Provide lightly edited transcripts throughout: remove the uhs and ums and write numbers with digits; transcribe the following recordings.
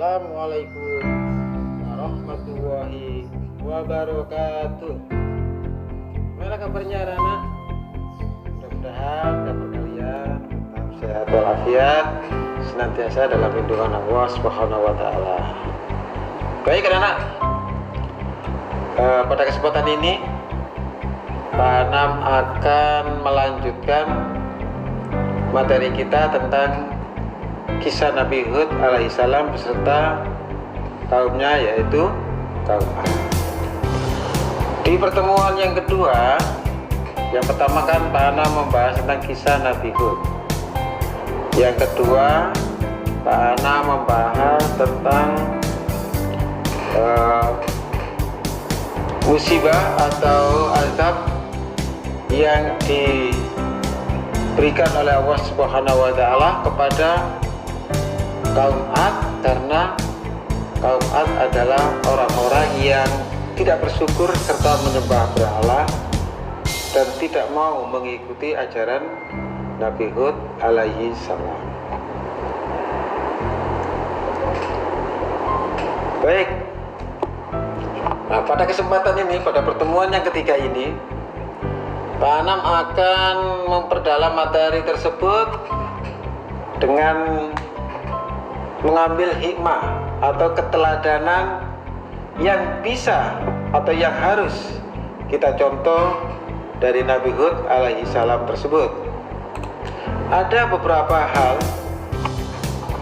Assalamualaikum warahmatullahi wabarakatuh. Gimana kabarnya anak-anak? Mudah-mudahan kabar kalian tetap sehat walafiat, senantiasa dalam lindungan Allah Subhanahu wa Ta'ala. Baik anak-anak, pada kesempatan ini Pak Anam akan melanjutkan materi kita tentang kisah Nabi Hud alaihissalam beserta kaumnya, yaitu kaum Ad. Di pertemuan yang kedua, yang pertama kan Pak Anam membahas tentang kisah Nabi Hud. Yang kedua, Pak Anam membahas tentang musibah atau azab yang diberikan oleh Allah Subhanahu wa Ta'ala kepada kaum Ad, karena kaum Ad adalah orang-orang yang tidak bersyukur serta menyembah berhala dan tidak mau mengikuti ajaran Nabi Hud alaihi salam. Baik, nah pada kesempatan ini, pada pertemuan yang ketiga ini, Pak Anam akan memperdalam materi tersebut dengan mengambil hikmah atau keteladanan yang bisa atau yang harus kita contoh dari Nabi Hud alaihi salam tersebut. Ada beberapa hal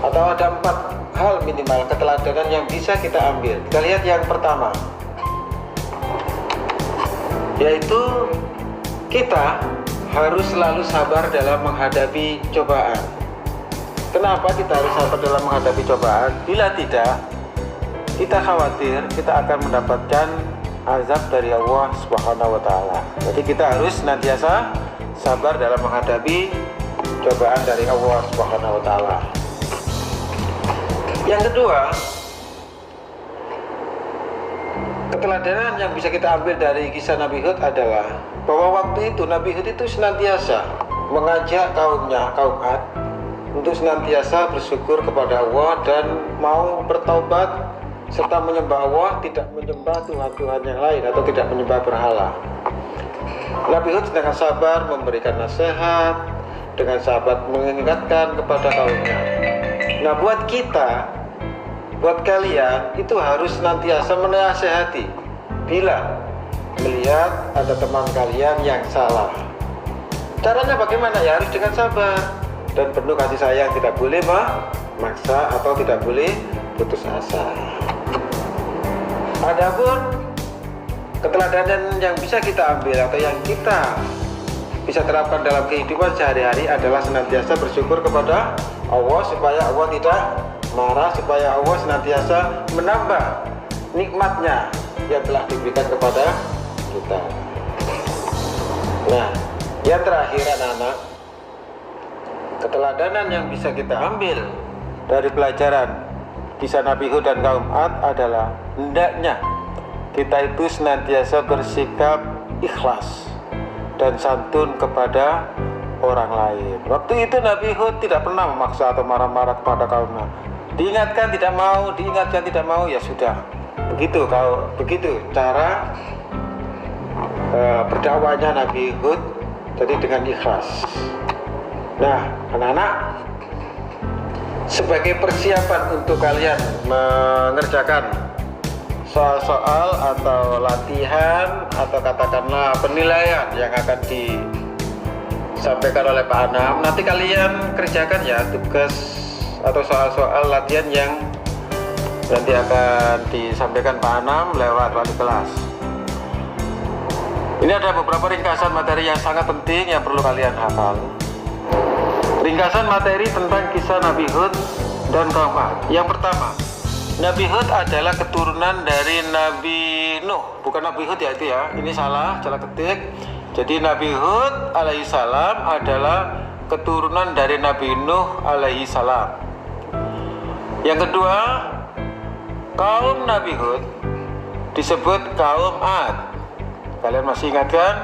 atau ada 4 hal minimal keteladanan yang bisa kita ambil. Kita lihat yang pertama, yaitu kita harus selalu sabar dalam menghadapi cobaan. Kenapa kita harus sabar dalam menghadapi cobaan? Bila tidak, kita khawatir kita akan mendapatkan azab dari Allah Subhanahu wa Ta'ala. Jadi kita harus senantiasa sabar dalam menghadapi cobaan dari Allah Subhanahu wa Ta'ala. Yang kedua, keteladanan yang bisa kita ambil dari kisah Nabi Hud adalah bahwa waktu itu Nabi Hud itu senantiasa mengajak kaumnya, kaum Ad, untuk senantiasa bersyukur kepada Allah dan mau bertaubat serta menyembah Allah, tidak menyembah Tuhan-Tuhan yang lain atau tidak menyembah berhala. Nabi Hud dengan sabar memberikan nasihat, dengan sabar mengingatkan kepada kaumnya. Nah, buat kita, buat kalian itu harus senantiasa menasehati bila melihat ada teman kalian yang salah. Caranya bagaimana? Ya harus dengan sabar dan penuh kasih sayang, tidak boleh memaksa atau tidak boleh putus asa. Adapun keteladanan yang bisa kita ambil atau yang kita bisa terapkan dalam kehidupan sehari-hari adalah senantiasa bersyukur kepada Allah supaya Allah tidak marah, supaya Allah senantiasa menambah nikmatnya yang telah diberikan kepada kita. Nah, yang terakhir anak-anak, keteladanan yang bisa kita ambil dari pelajaran kisah Nabi Hud dan kaum Ad adalah hendaknya kita itu senantiasa bersikap ikhlas dan santun kepada orang lain. Waktu itu Nabi Hud tidak pernah memaksa atau marah-marah kepada kaumnya. Diingatkan tidak mau, diingatkan tidak mau, ya sudah. Begitu cara berdakwahnya Nabi Hud, jadi dengan ikhlas. Nah, anak-anak, sebagai persiapan untuk kalian mengerjakan soal-soal atau latihan atau katakanlah penilaian yang akan disampaikan oleh Pak Anam, nanti kalian kerjakan ya tugas atau soal-soal latihan yang nanti akan disampaikan Pak Anam lewat wali kelas. Ini ada beberapa ringkasan materi yang sangat penting yang perlu kalian hafal. Ringkasan materi tentang kisah Nabi Hud dan kaum Ad. Yang pertama, Nabi Hud adalah keturunan dari Nabi Nuh. Bukan Nabi Hud ya itu ya, ini salah ketik. Jadi Nabi Hud alaihissalam adalah keturunan dari Nabi Nuh alaihissalam. Yang kedua, kaum Nabi Hud disebut kaum Ad. Kalian masih ingat kan?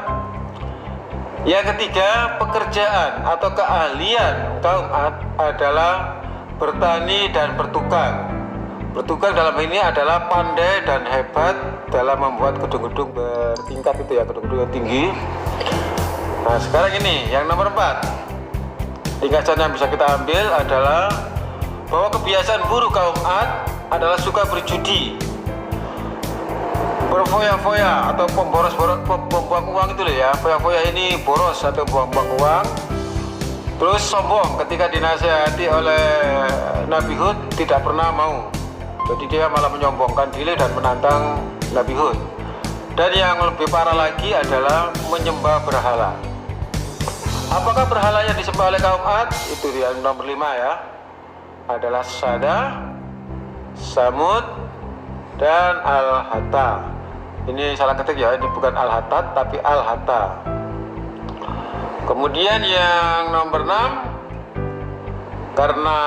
Yang ketiga, pekerjaan atau keahlian kaum Ad adalah bertani dan bertukang. bertugas dalam ini adalah pandai dan hebat dalam membuat gedung-gedung bertingkat itu ya, gedung-gedung yang tinggi. Nah sekarang ini yang nomor 4, ringkasan yang bisa kita ambil adalah bahwa kebiasaan buruk kaum Ad adalah suka berjudi, berfoya-foya atau pembuang uang itu loh ya. Foya-foya ini boros atau buang-buang uang. Terus sombong ketika dinasihati oleh Nabi Hud tidak pernah mau. Jadi dia malah menyombongkan diri dan menantang Nabi Hud. Dan yang lebih parah lagi adalah menyembah berhala. Apakah berhala yang disembah oleh kaum Ad? Itu yang nomor 5 ya. Adalah Sada, Samud, dan Al-Hatta. Ini salah ketik ya, ini bukan Al-Hatat tapi Al-Hatta. Kemudian yang nomor 6, karena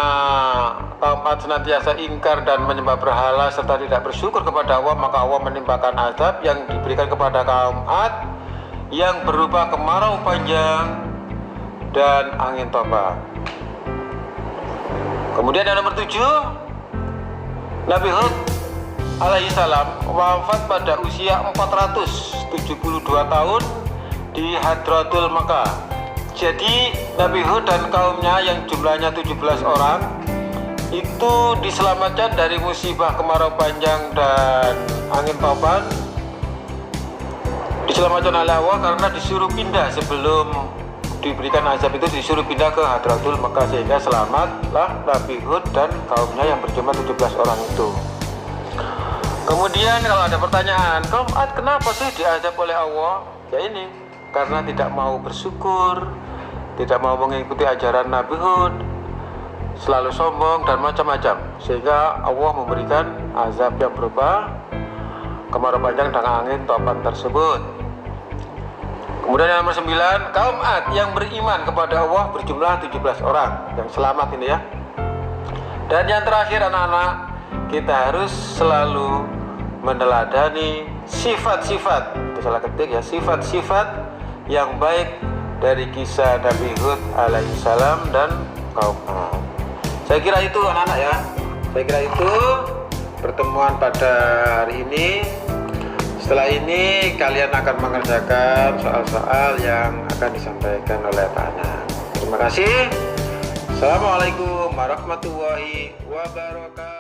kaum Ad senantiasa ingkar dan menyembah berhala serta tidak bersyukur kepada Allah, maka Allah menimpakan azab yang diberikan kepada kaum Ad yang berupa kemarau panjang dan angin topan. Kemudian yang nomor 7, Nabi Hud alaihi salam wafat pada usia 472 tahun di Hadratul Makkah. Jadi Nabi Hud dan kaumnya yang jumlahnya 17 orang itu diselamatkan dari musibah kemarau panjang dan angin topan. Diselamatkan oleh Allah karena disuruh pindah sebelum diberikan azab, itu disuruh pindah ke Hadratul Makkah, sehingga selamatlah Nabi Hud dan kaumnya yang berjumlah 17 orang itu. Kemudian kalau ada pertanyaan, kaum Ad kenapa sih diazab oleh Allah? Ya ini, karena tidak mau bersyukur, tidak mau mengikuti ajaran Nabi Hud, selalu sombong dan macam-macam, sehingga Allah memberikan azab yang berupa kemarau panjang dan angin topan tersebut. Kemudian yang nomor 9, kaum Ad yang beriman kepada Allah berjumlah 17 orang yang selamat ini ya. Dan yang terakhir anak-anak, kita harus selalu meneladani sifat-sifat, itu salah ketik ya, sifat-sifat yang baik dari kisah Nabi Hud alaihissalam dan kaum Ad. Saya kira itu anak-anak ya, saya kira itu pertemuan pada hari ini. Setelah ini kalian akan mengerjakan soal-soal yang akan disampaikan oleh Pak Anak. Terima kasih. Assalamualaikum warahmatullahi wabarakatuh.